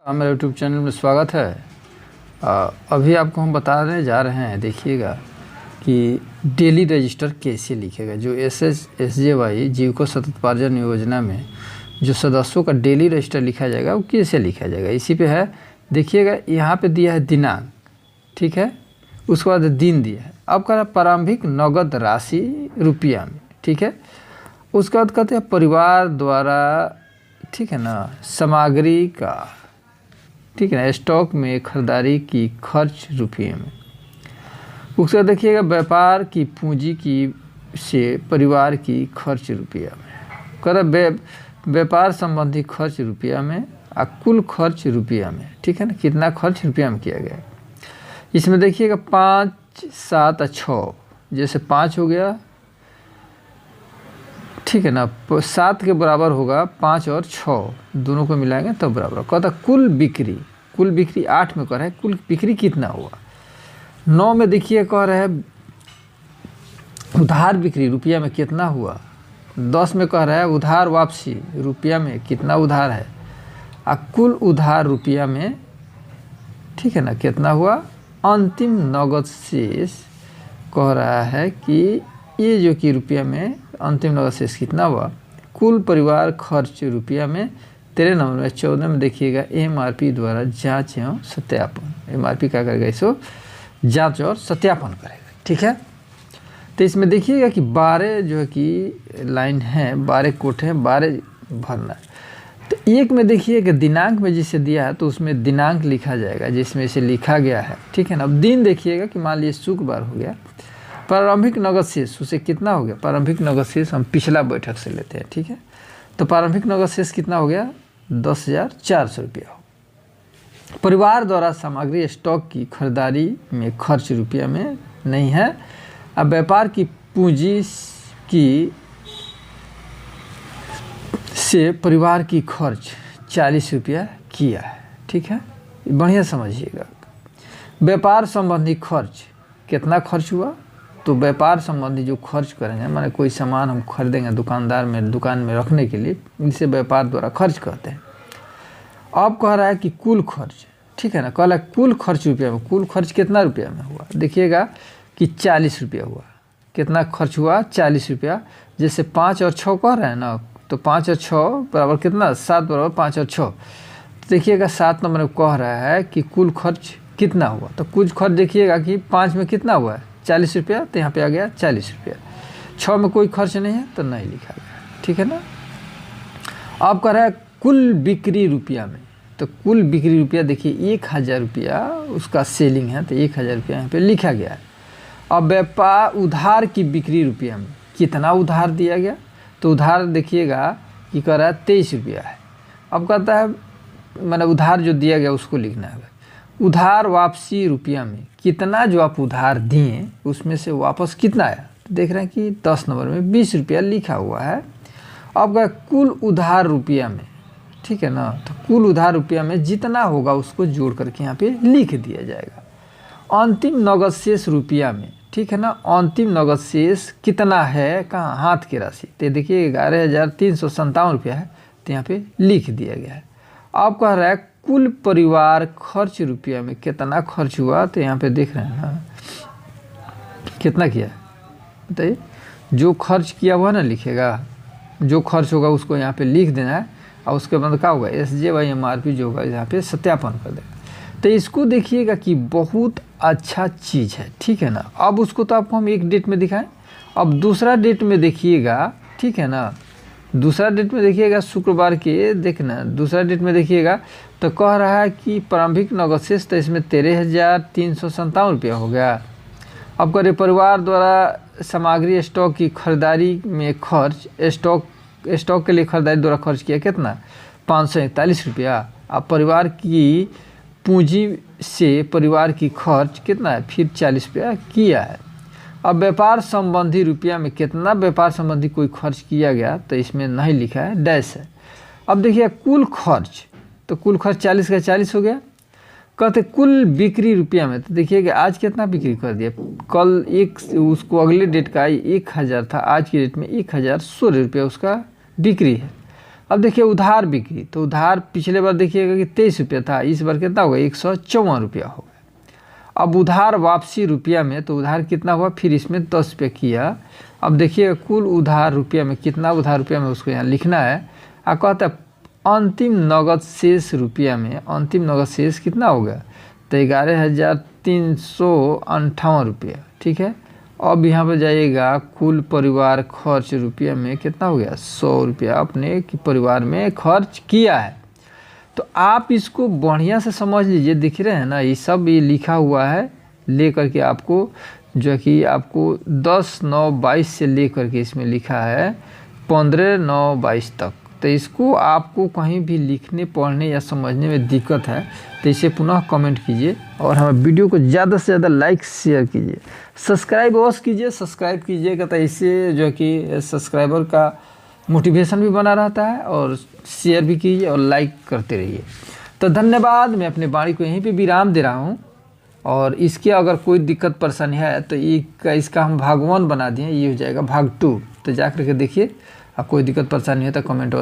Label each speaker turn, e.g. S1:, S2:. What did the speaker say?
S1: मेरे YouTube channel में स्वागत है। अभी आपको हम बताने जा रहे हैं, देखिएगा कि डेली रजिस्टर कैसे लिखेगा। जो SSSJY जीविका सततपार्जन योजना में जो सदस्यों का डेली रजिस्टर लिखा जाएगा वो कैसे लिखा जाएगा, इसी पे है। देखिएगा यहाँ पे दिया है दिनांक, ठीक है, उसके बाद दिन दिया है। अब कह रहा प्रारंभिक नगद राशि रुपया में, ठीक है। उसके बाद कहते हैं परिवार द्वारा, ठीक है ना, सामग्री का, ठीक है ना, स्टॉक में खरीदारी की खर्च रुपये में। उसके बाद देखिएगा व्यापार की पूंजी की से परिवार की खर्च रुपया में। कर व्यापार संबंधी खर्च रुपया में और कुल खर्च रुपया में, ठीक है ना, कितना खर्च रुपया में किया गया। इसमें देखिएगा 5, 7 और 6, जैसे 5 हो गया, ठीक है ना, 7 के बराबर होगा 5 और 6 दोनों को मिलाएंगे तब बराबर। कहता कुल बिक्री 8 में कह रहा है कुल बिक्री कितना हुआ। 9 में देखिए कह रहा है उधार बिक्री रुपया में कितना हुआ। 10 में कह रहा है उधार वापसी रुपया में कितना उधार है और कुल उधार रुपया में, ठीक है ना, कितना हुआ। अंतिम नगद शेष कह रहा है कि ये जो कि रुपया में अंतिम नगद शेष कितना हुआ। कुल परिवार खर्च रुपया में। 13 नंबर में 14 में देखिएगा MRP द्वारा जांच एवं सत्यापन। MRP क्या करेगा, इसको जांच और सत्यापन करेगा, ठीक है। तो इसमें देखिएगा कि 12 जो है कि लाइन है, 12 कोट है, 12 भरना है। तो एक में देखिए कि दिनांक में जिसे दिया है तो उसमें दिनांक लिखा जाएगा जिसमें इसे लिखा गया है, ठीक है ना। अब दिन देखिएगा कि मान लीजिए शुक्रवार हो गया। प्रारंभिक नगद शेष उसे कितना हो गया। प्रारंभिक नगद शेष हम पिछला बैठक से लेते हैं, ठीक है। तो प्रारंभिक नगद शेष कितना हो गया, 10,400 रुपया हो। परिवार द्वारा सामग्री स्टॉक की खरीदारी में खर्च रुपया में नहीं है। अब व्यापार की पूंजी की से परिवार की खर्च 40 रुपया किया है, ठीक है, बढ़िया समझिएगा। व्यापार संबंधी खर्च कितना खर्च हुआ, तो व्यापार संबंधी जो खर्च करेंगे, माने कोई सामान हम खरीदेंगे दुकान में रखने के लिए, इसे व्यापार द्वारा खर्च कहते हैं। अब कह रहा है कि कुल खर्च, ठीक है ना, कह रहा है कुल खर्च रुपया में। कुल खर्च कितना रुपया में हुआ, देखिएगा कि 40 रुपया हुआ। कितना खर्च हुआ, 40 रुपया। जैसे 5 और 6 कह रहे हैं ना, तो 5 और 6 बराबर कितना, 7 बराबर 5 और 6। तो देखिएगा 7 नंबर में कह रहा है कि कुल खर्च कितना हुआ। तो कुल खर्च देखिएगा कि 5 में कितना हुआ है, 40 रुपया, तो यहाँ पे आ गया 40 रुपया। 6 में कोई खर्च नहीं है तो नहीं लिखा गया, ठीक है ना। अब कह रहा है कुल बिक्री रुपया में। तो कुल बिक्री रुपया देखिए 1000 रुपया उसका सेलिंग है, तो 1000 रुपया यहाँ पे लिखा गया है। अब व्यापार उधार की बिक्री रुपया में कितना उधार दिया गया, तो उधार देखिएगा कि कह रहा है 23 रुपया है। अब कहता है मैंने उधार जो दिया गया उसको लिखना है। उधार वापसी रुपया में कितना जो आप उधार दिए उसमें से वापस कितना आया, तो देख रहे हैं कि 10 नंबर में 20 रुपया लिखा हुआ है। अब क्या कुल उधार रुपया में, ठीक है ना, तो कुल उधार रुपया में जितना होगा उसको जोड़ करके यहाँ पे लिख दिया जाएगा। अंतिम नगद शेष रुपया में, ठीक है ना, अंतिम नगद शेष कितना है, कहाँ, हाथ की राशि, तो देखिए 11,357 रुपया है, तो यहाँ पे लिख दिया गया है। अब कह रहा है कुल परिवार खर्च रुपया में कितना खर्च हुआ, तो यहाँ पे देख रहे हैं ना कितना किया बताइए। जो खर्च किया हुआ ना लिखेगा, जो खर्च होगा उसको यहाँ पे लिख देना है और उसके बाद क्या होगा, SJY MRP जो होगा यहाँ पे सत्यापन कर देगा। तो इसको देखिएगा कि बहुत अच्छा चीज़ है, ठीक है ना। अब उसको तो आपको हम एक डेट में दिखाएं, अब दूसरा डेट में देखिएगा, ठीक है ना। दूसरा डेट में देखिएगा शुक्रवार के, देखना दूसरा डेट में देखिएगा तो कह रहा है कि प्रारंभिक नगद शेष, तो इसमें 13,357 रुपया हो गया। अब कह रहे परिवार द्वारा सामग्री स्टॉक की खरीदारी में खर्च, स्टॉक के लिए खरीदारी द्वारा खर्च किया कितना, 541 रुपया। अब परिवार की पूंजी से परिवार की खर्च कितना है, फिर 40 रुपया किया है। अब व्यापार संबंधी रुपया में कितना व्यापार संबंधी कोई खर्च किया गया, तो इसमें नहीं लिखा है, डैश है। अब देखिए कुल खर्च, तो कुल खर्च 40 का 40 हो गया। कहते कुल बिक्री रुपया में, तो देखिए कि आज कितना बिक्री कर दिया, कल एक उसको अगले डेट का 1000 था, आज की डेट में 1016 रुपया उसका बिक्री है। अब देखिए उधार बिक्री, तो उधार पिछले बार देखिएगा कि 23 रुपया था, इस बार कितना होगा 154 रुपया हो गया। अब उधार वापसी रुपया में, तो उधार कितना हुआ, फिर इसमें 10 रुपये किया। अब देखिए कुल उधार रुपया में कितना, उधार रुपया में उसको यहाँ लिखना है। आप कहता है अंतिम नगद शेष रुपया में, अंतिम नगद शेष कितना हो गया, तो 11,358 रुपया, ठीक है। अब यहाँ पर जाइएगा कुल परिवार खर्च रुपया में कितना हो गया, 100 रुपया अपने परिवार में खर्च किया है। तो आप इसको बढ़िया से समझ लीजिए, दिख रहे हैं ना, ये सब ये लिखा हुआ है लेकर के आपको, जो कि आपको 10/9/22 से लेकर के इसमें लिखा है 15/9/22 तक। तो इसको आपको कहीं भी लिखने पढ़ने या समझने में दिक्कत है तो इसे पुनः कमेंट कीजिए और हमें वीडियो को ज़्यादा से ज़्यादा लाइक शेयर कीजिए, सब्सक्राइब अवश्य कीजिए। सब्सक्राइब कीजिएगा तो इससे जो कि सब्सक्राइबर का मोटिवेशन भी बना रहता है, और शेयर भी कीजिए और लाइक करते रहिए। तो धन्यवाद, मैं अपने वाणी को यहीं पे विराम दे रहा हूँ। और इसके अगर कोई दिक्कत परेशानी है तो इसका हम भाग 1 बना दिए, ये हो जाएगा भाग 2। तो जा कर के देखिए, कोई दिक्कत परेशानी है तो कमेंट